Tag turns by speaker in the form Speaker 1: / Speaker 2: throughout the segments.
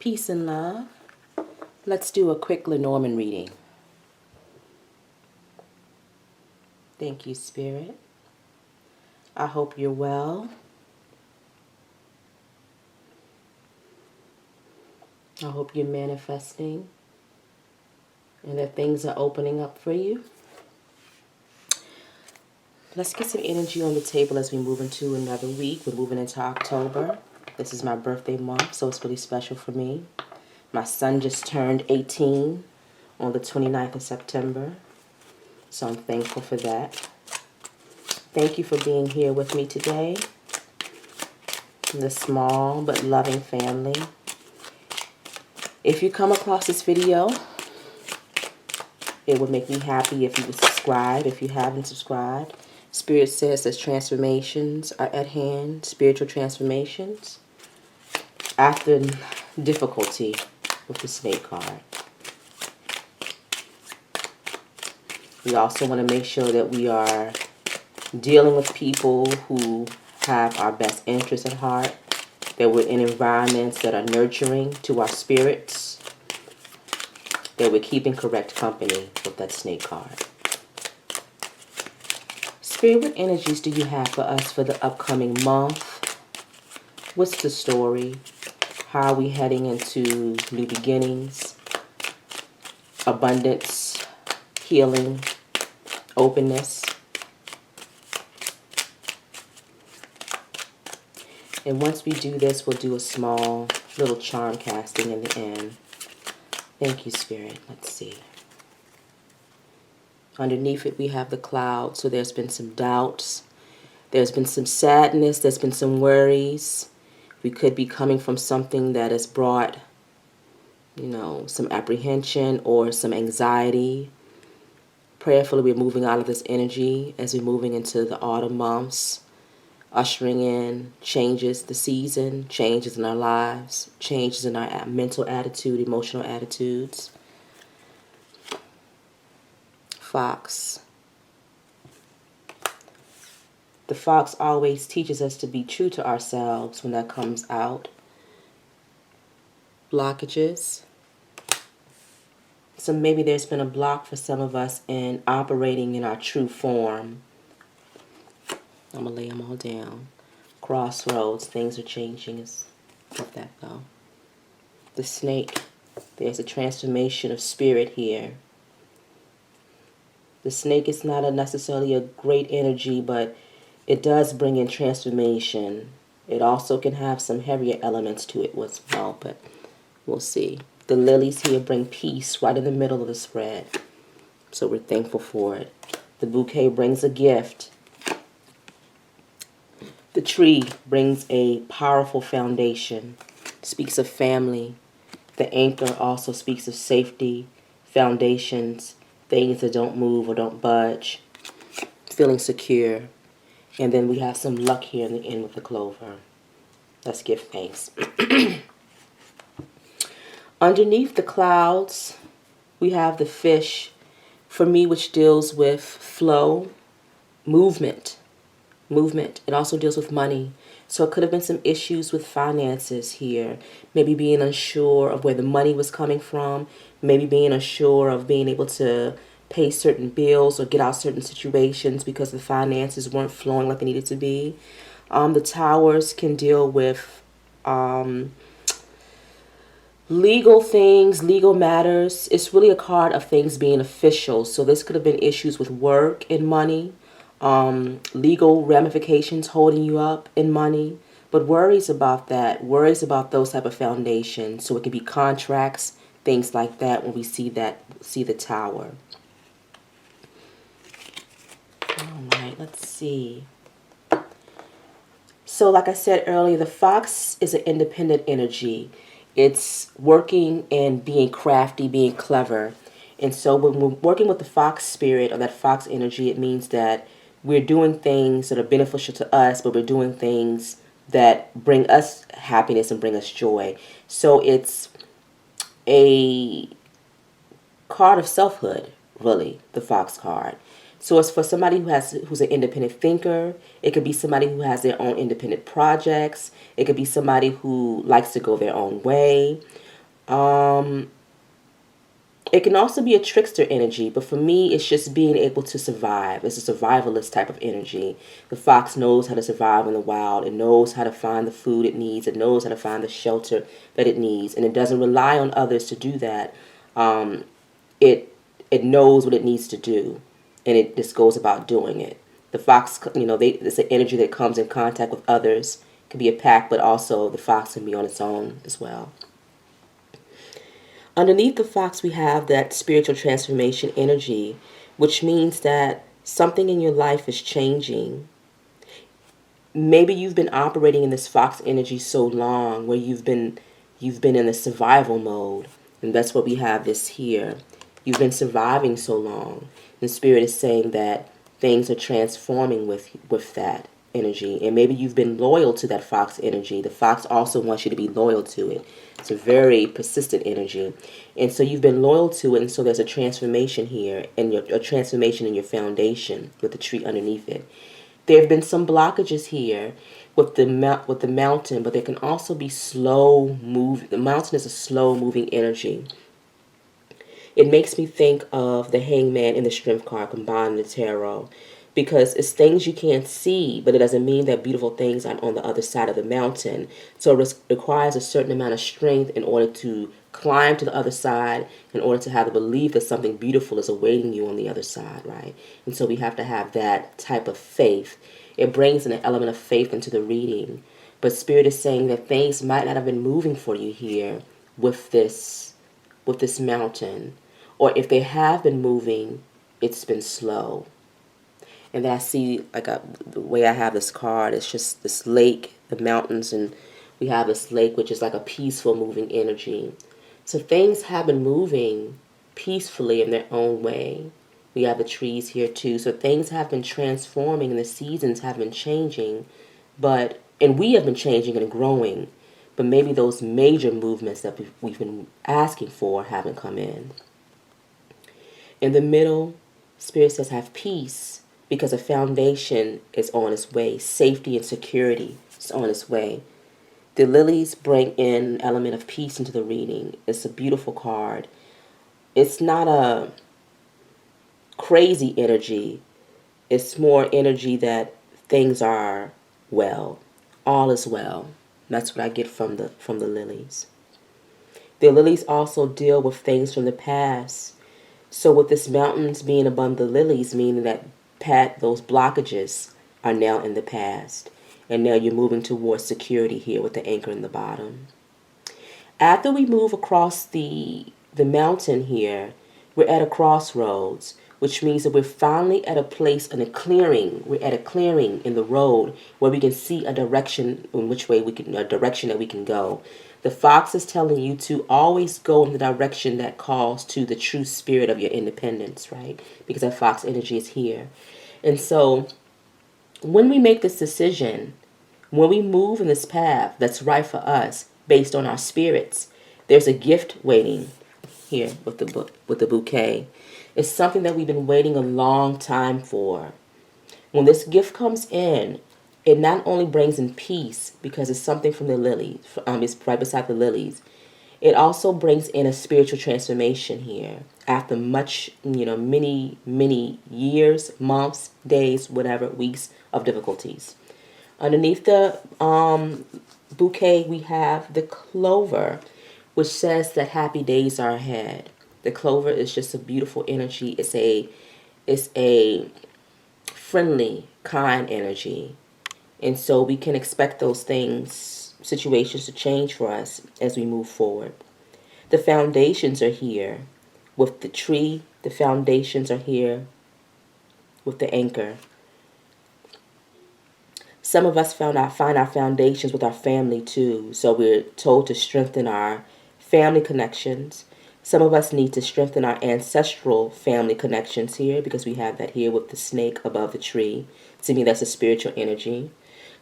Speaker 1: Peace and love. Let's do a quick Lenormand reading. Thank you, Spirit. I hope you're well. I hope you're manifesting and that things are opening up for you. Let's get some energy on the table as we move into another week. We're moving into October. This is my birthday month, so it's really special for me. My son just turned 18 on the 29th of September, so I'm thankful for that. Thank you for being here with me today, the small but loving family. If you come across this video, it would make me happy if you would subscribe. If you haven't subscribed, Spirit says that transformations are at hand, spiritual transformations, after difficulty with the snake card. We also want to make sure that we are dealing with people who have our best interests at heart, that we're in environments that are nurturing to our spirits, that we're keeping correct company with that snake card. Spirit, what energies do you have for us for the upcoming month? What's the story? How are we heading into new beginnings, abundance, healing, openness? And once we do this, we'll do a small little charm casting in the end. Thank you, Spirit. Let's see. Underneath it, we have the cloud. So there's been some doubts. There's been some sadness. There's been some worries. We could be coming from something that has brought, some apprehension or some anxiety. Prayerfully, we're moving out of this energy as we're moving into the autumn months, ushering in changes, the season, changes in our lives, changes in our mental attitude, emotional attitudes. Fox. The fox always teaches us to be true to ourselves when that comes out. Blockages. So maybe there's been a block for some of us in operating in our true form. I'm going to lay them all down. Crossroads. Things are changing. Let that go. The snake. There's a transformation of spirit here. The snake is not necessarily a great energy, but it does bring in transformation. It also can have some heavier elements to it as well, but we'll see. The lilies here bring peace right in the middle of the spread, so we're thankful for it. The bouquet brings a gift. The tree brings a powerful foundation, speaks of family. The anchor also speaks of safety, foundations, things that don't move or don't budge, feeling secure. And then we have some luck here in the end with the clover. Let's give thanks. Underneath the clouds, we have the fish, for me, which deals with flow, movement. It also deals with money. So it could have been some issues with finances here. Maybe being unsure of where the money was coming from. Maybe being unsure of being able to pay certain bills or get out certain situations because the finances weren't flowing like they needed to be. The towers can deal with legal things, legal matters. It's really a card of things being official. So this could have been issues with work and money. Legal ramifications holding you up in money, but worries about that, worries about those type of foundations. So it can be contracts, things like that when we see the tower. All right, let's see. So like I said earlier, the fox is an independent energy. It's working and being crafty, being clever. And so when we're working with the fox spirit or that fox energy, it means that we're doing things that are beneficial to us, but we're doing things that bring us happiness and bring us joy. So it's a card of selfhood, really, the fox card. So it's for somebody who's an independent thinker. It could be somebody who has their own independent projects. It could be somebody who likes to go their own way. Um, it can also be a trickster energy, but for me, it's just being able to survive. It's a survivalist type of energy. The fox knows how to survive in the wild. It knows how to find the food it needs. It knows how to find the shelter that it needs, and it doesn't rely on others to do that. Um, it it knows what it needs to do, and it just goes about doing it. The fox, it's an energy that comes in contact with others. It can be a pack, but also the fox can be on its own as well. Underneath the fox, we have that spiritual transformation energy, which means that something in your life is changing. Maybe you've been operating in this fox energy so long where you've been in the survival mode, and that's what we have this here. You've been surviving so long. The spirit is saying that things are transforming with that energy, and maybe you've been loyal to that fox energy. The fox also wants you to be loyal to it. It's a very persistent energy, and so you've been loyal to it, and so there's a transformation here, and a transformation in your foundation with the tree underneath it. There have been some blockages here with the mountain, but there can also be slow move. The mountain is a slow moving energy. It makes me think of the hangman and the strength card combined in the tarot, because it's things you can't see, but it doesn't mean that beautiful things aren't on the other side of the mountain. So it requires a certain amount of strength in order to climb to the other side, in order to have the belief that something beautiful is awaiting you on the other side, right? And so we have to have that type of faith. It brings an element of faith into the reading. But Spirit is saying that things might not have been moving for you here with this mountain. Or if they have been moving, it's been slow. And then I see, the way I have this card, it's just this lake, the mountains, and we have this lake, which is like a peaceful moving energy. So things have been moving peacefully in their own way. We have the trees here too. So things have been transforming and the seasons have been changing, and we have been changing and growing, but maybe those major movements that we've been asking for haven't come in. In the middle, Spirit says have peace, because a foundation is on its way. Safety and security is on its way. The lilies bring in an element of peace into the reading. It's a beautiful card. It's not a crazy energy. It's more energy that things are well. All is well. That's what I get from the lilies. The lilies also deal with things from the past. So with this mountains being above the lilies, meaning that those blockages are now in the past. And now you're moving towards security here with the anchor in the bottom. After we move across the mountain here, we're at a crossroads, which means that we're finally at a place in a clearing. We're at a clearing in the road where we can see a direction a direction that we can go. The fox is telling you to always go in the direction that calls to the true spirit of your independence, right? Because that fox energy is here. And so when we make this decision, when we move in this path that's right for us based on our spirits, there's a gift waiting here with the bouquet. It's something that we've been waiting a long time for. When this gift comes in, it not only brings in peace because it's something from the lilies, it's right beside the lilies. It also brings in a spiritual transformation here after many years, months, days, whatever, weeks of difficulties. Underneath the bouquet, we have the clover, which says that happy days are ahead. The clover is just a beautiful energy. It's a friendly, kind energy. And so we can expect those situations to change for us as we move forward. The foundations are here with the tree. The foundations are here with the anchor. Some of us find our foundations with our family too. So we're told to strengthen our family connections. Some of us need to strengthen our ancestral family connections here because we have that here with the snake above the tree. To me, that's a spiritual energy.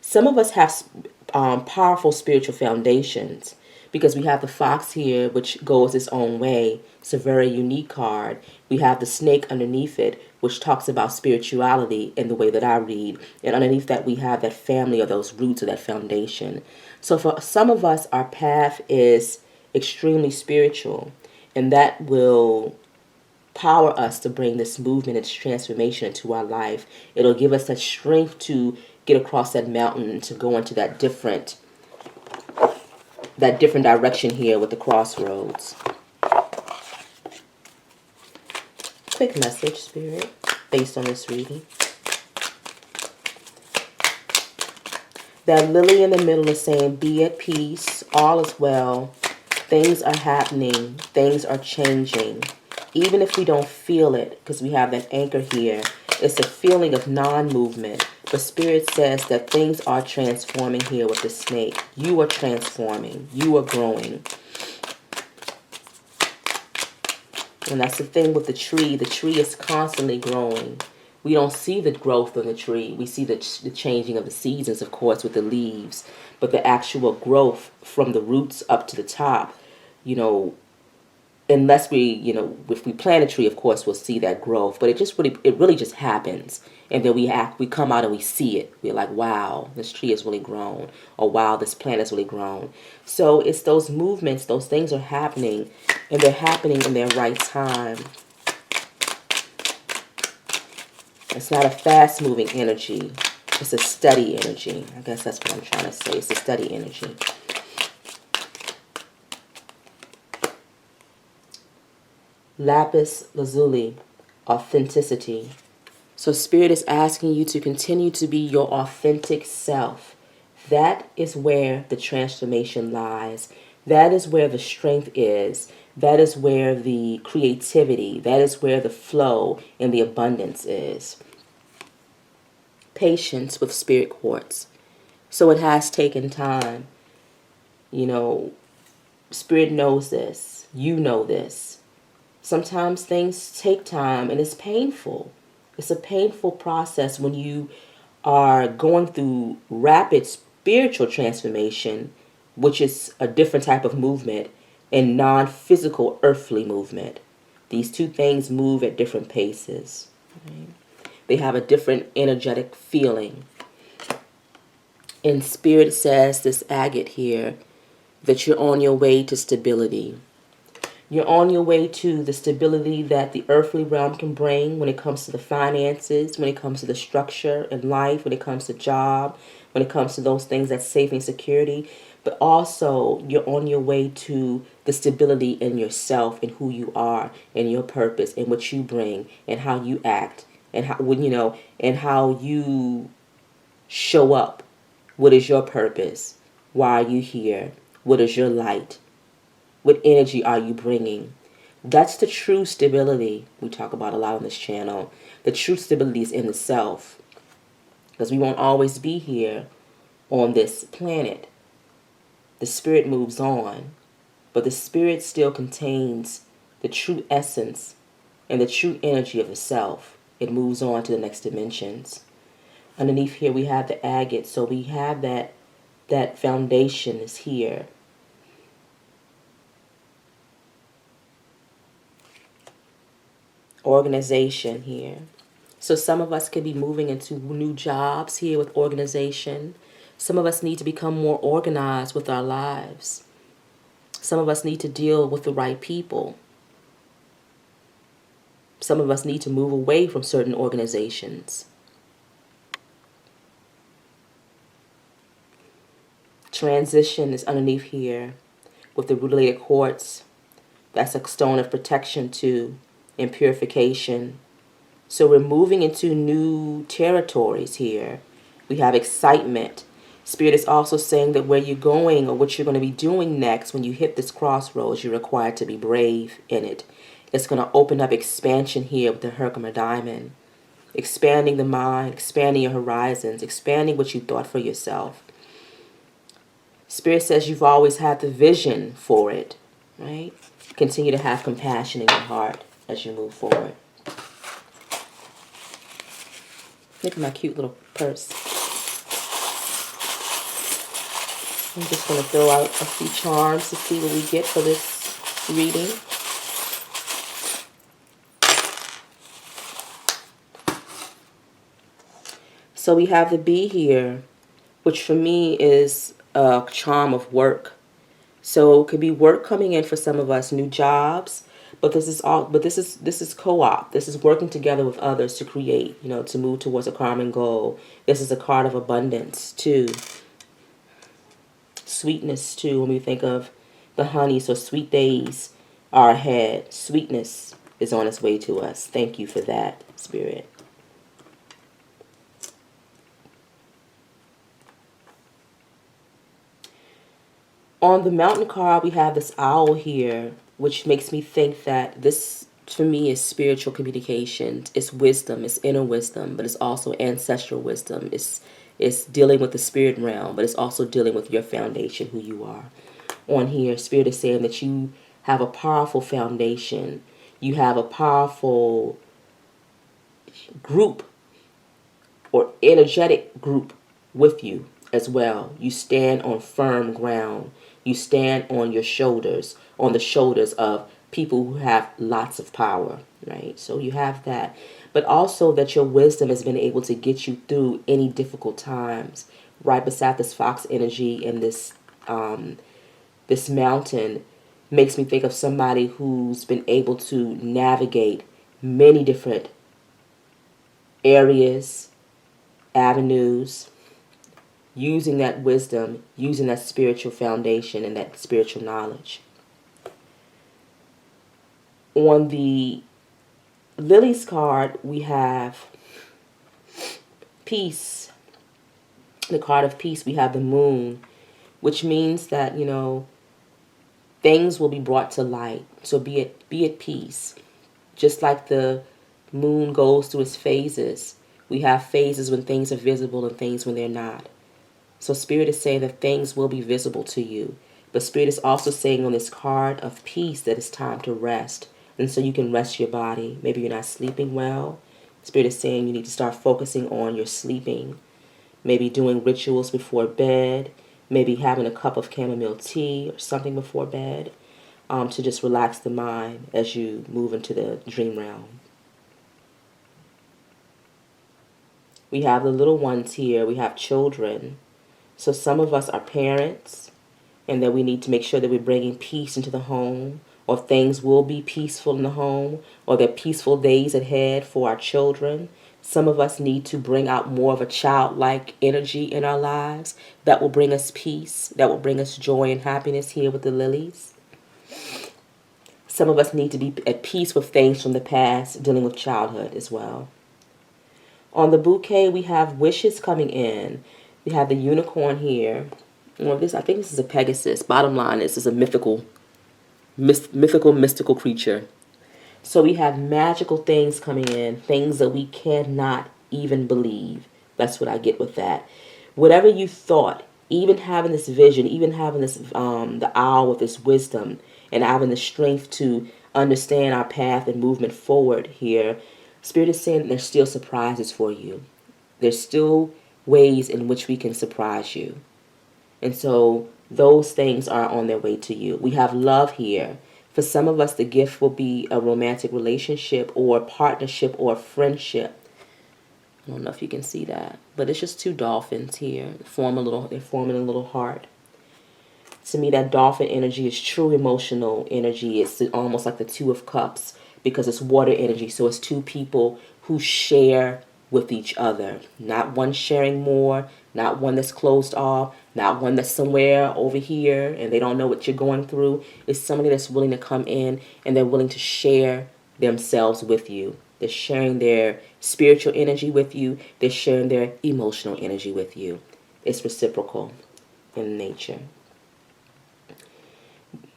Speaker 1: Some of us have powerful spiritual foundations because we have the fox here, which goes its own way. It's a very unique card. We have the snake underneath it, which talks about spirituality in the way that I read. And underneath that, we have that family or those roots or that foundation. So for some of us, our path is extremely spiritual. And that will power us to bring this movement and transformation into our life. It'll give us that strength to get across that mountain and to go into that different direction here with the crossroads. Quick message, Spirit, based on this reading. That lily in the middle is saying, be at peace, all is well, things are happening, things are changing. Even if we don't feel it, because we have that anchor here, it's a feeling of non-movement. But Spirit says that things are transforming here with the snake. You are transforming. You are growing. And that's the thing with the tree. The tree is constantly growing. We don't see the growth of the tree. We see the changing of the seasons, of course, with the leaves. But the actual growth from the roots up to the top, unless if we plant a tree, of course, we'll see that growth. But it really just happens. And then we come out and we see it. We're like, wow, this tree has really grown. Or wow, this plant has really grown. So it's those movements, those things are happening. And they're happening in their right time. It's not a fast-moving energy. It's a steady energy. I guess that's what I'm trying to say. It's a steady energy. Lapis lazuli, authenticity. So Spirit is asking you to continue to be your authentic self. That is where the transformation lies. That is where the strength is. That is where the creativity, that is where the flow and the abundance is. Patience with Spirit quartz. So it has taken time. Spirit knows this. You know this. Sometimes things take time and it's painful. It's a painful process when you are going through rapid spiritual transformation, which is a different type of movement, and non-physical earthly movement. These two things move at different paces. Right? They have a different energetic feeling. And Spirit says, this agate here, that you're on your way to stability. You're on your way to the stability that the earthly realm can bring when it comes to the finances, when it comes to the structure in life, when it comes to job, when it comes to those things that's safety and security. But also, you're on your way to the stability in yourself and who you are and your purpose and what you bring and how you act and how you show up. What is your purpose? Why are you here? What is your light? What energy are you bringing? That's the true stability we talk about a lot on this channel. The true stability is in the self. Because we won't always be here on this planet. The spirit moves on, but the spirit still contains the true essence and the true energy of the self. It moves on to the next dimensions. Underneath here we have the agate, so we have that foundation is here. Organization here. So some of us could be moving into new jobs here with organization. Some of us need to become more organized with our lives. Some of us need to deal with the right people. Some of us need to move away from certain organizations. Transition is underneath here with the rutilated quartz. That's a stone of protection too, and purification. So we're moving into new territories here. We have excitement. Spirit is also saying that where you're going or what you're going to be doing next when you hit this crossroads, you're required to be brave in it. It's going to open up expansion here with the Herkimer diamond. Expanding the mind, expanding your horizons, expanding what you thought for yourself. Spirit says you've always had the vision for it, right? Continue to have compassion in your heart as you move forward. Look at my cute little purse. I'm just going to throw out a few charms to see what we get for this reading. So we have the bee here, which for me is a charm of work. So it could be work coming in for some of us, new jobs, but this is co-op. This is working together with others to create, to move towards a common goal. This is a card of abundance too. Sweetness too, when we think of the honey, so sweet days are ahead. Sweetness is on its way to us. Thank you for that, Spirit. On the mountain card, we have this owl here, which makes me think that this, for me, is spiritual communication. It's wisdom, it's inner wisdom, but it's also ancestral wisdom. It's dealing with the spirit realm, but it's also dealing with your foundation, who you are. On here, Spirit is saying that you have a powerful foundation. You have a powerful group or energetic group with you as well. You stand on firm ground. You stand on your shoulders, on the shoulders of people who have lots of power, right? So you have that. But also that your wisdom has been able to get you through any difficult times. Right beside this fox energy and this mountain makes me think of somebody who's been able to navigate many different areas, avenues, using that wisdom, using that spiritual foundation and that spiritual knowledge. On the Lilies card, we have peace. The card of peace, we have the moon, which means that, things will be brought to light. So be at peace. Just like the moon goes through its phases, we have phases when things are visible and things when they're not. So Spirit is saying that things will be visible to you. But Spirit is also saying on this card of peace that it's time to rest. And so you can rest your body. Maybe you're not sleeping well. Spirit is saying you need to start focusing on your sleeping. Maybe doing rituals before bed. Maybe having a cup of chamomile tea or something before bed to just relax the mind as you move into the dream realm. We have the little ones here. We have children. So some of us are parents, and that we need to make sure that we're bringing peace into the home, or things will be peaceful in the home, or there are peaceful days ahead for our children. Some of us need to bring out more of a childlike energy in our lives that will bring us peace, that will bring us joy and happiness here with the lilies. Some of us need to be at peace with things from the past, dealing with childhood as well. On the bouquet, we have wishes coming in. We have the unicorn here. Well, I think this is a Pegasus. Bottom line is, it's a mystical creature. So we have magical things coming in, things that we cannot even believe. That's what I get with that. Whatever you thought, even having this vision, even having this the owl with this wisdom, and having the strength to understand our path and movement forward here, Spirit is saying there's still surprises for you. There's still ways in which we can surprise you. And so those things are on their way to you. We have love here. For some of us, the gift will be a romantic relationship or a partnership or a friendship. I don't know if you can see that, but it's just two dolphins here. They're forming a little heart. To me, that dolphin energy is true emotional energy. It's almost like the Two of Cups because it's water energy. So it's two people who share with each other. Not one sharing more, not one that's closed off, not one that's somewhere over here and they don't know what you're going through. It's somebody that's willing to come in and they're willing to share themselves with you. They're sharing their spiritual energy with you. They're sharing their emotional energy with you. It's reciprocal in nature.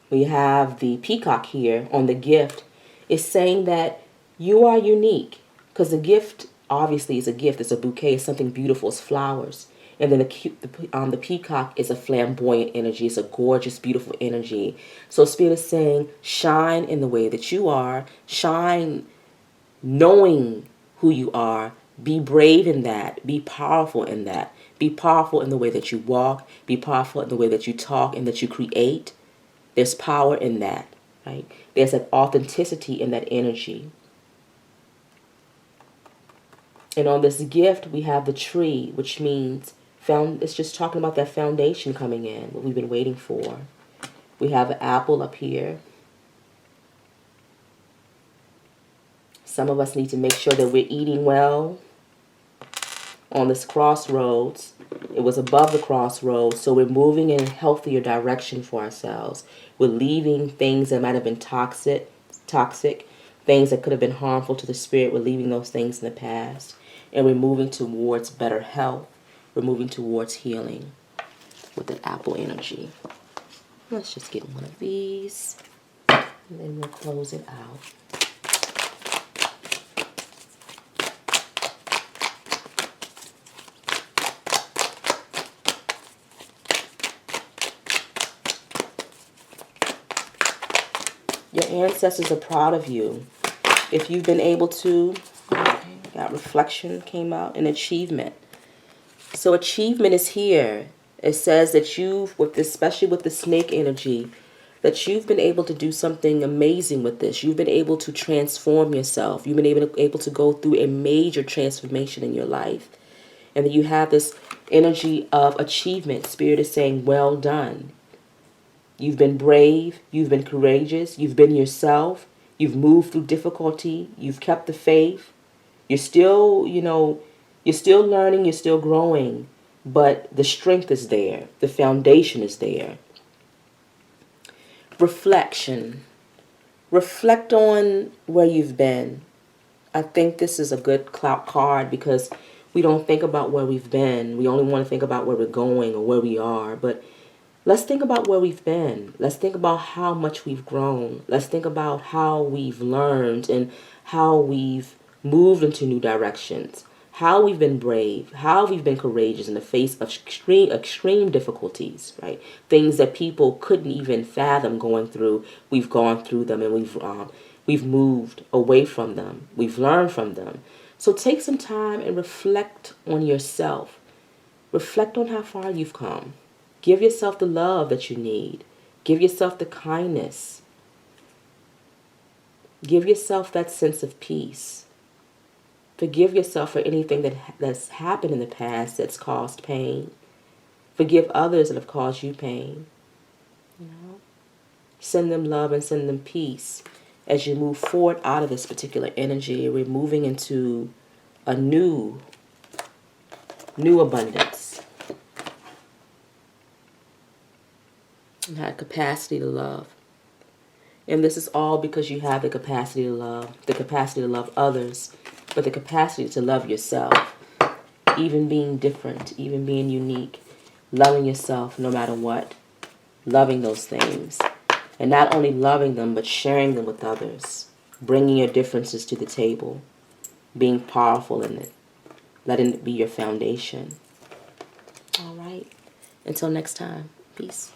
Speaker 1: We have the peacock here on the gift. It's saying that you are unique because the gift obviously is a gift. It's a bouquet. It's something beautiful. It's flowers. And then the peacock is a flamboyant energy. It's a gorgeous, beautiful energy. So Spirit is saying, shine in the way that you are. Shine knowing who you are. Be brave in that. Be powerful in that. Be powerful in the way that you walk. Be powerful in the way that you talk and that you create. There's power in that, right? There's an authenticity in that energy. And on this gift, we have the tree, which means it's just talking about that foundation coming in, what we've been waiting for. We have an apple up here. Some of us need to make sure that we're eating well. On this crossroads, it was above the crossroads, so we're moving in a healthier direction for ourselves. We're leaving things that might have been toxic, things that could have been harmful to the spirit. We're leaving those things in the past, and we're moving towards better health. We're moving towards healing with the apple energy. Let's just get one of these, and then we'll close it out. Your ancestors are proud of you. If you've been able to, got reflection came out, and achievement. So achievement is here. It says that you've, with this, especially with the snake energy, that you've been able to do something amazing with this. You've been able to transform yourself. You've been able to go through a major transformation in your life. And then you have this energy of achievement. Spirit is saying, well done. You've been brave, you've been courageous, you've been yourself, you've moved through difficulty, you've kept the faith. You're still, you're still learning, you're still growing, but the strength is there, the foundation is there. Reflection. Reflect on where you've been. I think this is a good card because we don't think about where we've been. We only want to think about where we're going or where we are, but let's think about where we've been. Let's think about how much we've grown. Let's think about how we've learned and how we've moved into new directions. How we've been brave. How we've been courageous in the face of extreme difficulties, right? Things that people couldn't even fathom going through. We've gone through them, and we've moved away from them. We've learned from them. So take some time and reflect on yourself. Reflect on how far you've come. Give yourself the love that you need. Give yourself the kindness. Give yourself that sense of peace. Forgive yourself for anything that's happened in the past that's caused pain. Forgive others that have caused you pain. Send them love and send them peace. As you move forward out of this particular energy, we're moving into a new abundance. And have capacity to love. And this is all because you have the capacity to love others, but the capacity to love yourself, even being different, even being unique, loving yourself no matter what, loving those things, and not only loving them, but sharing them with others, bringing your differences to the table, being powerful in it, letting it be your foundation. All right. Until next time, peace.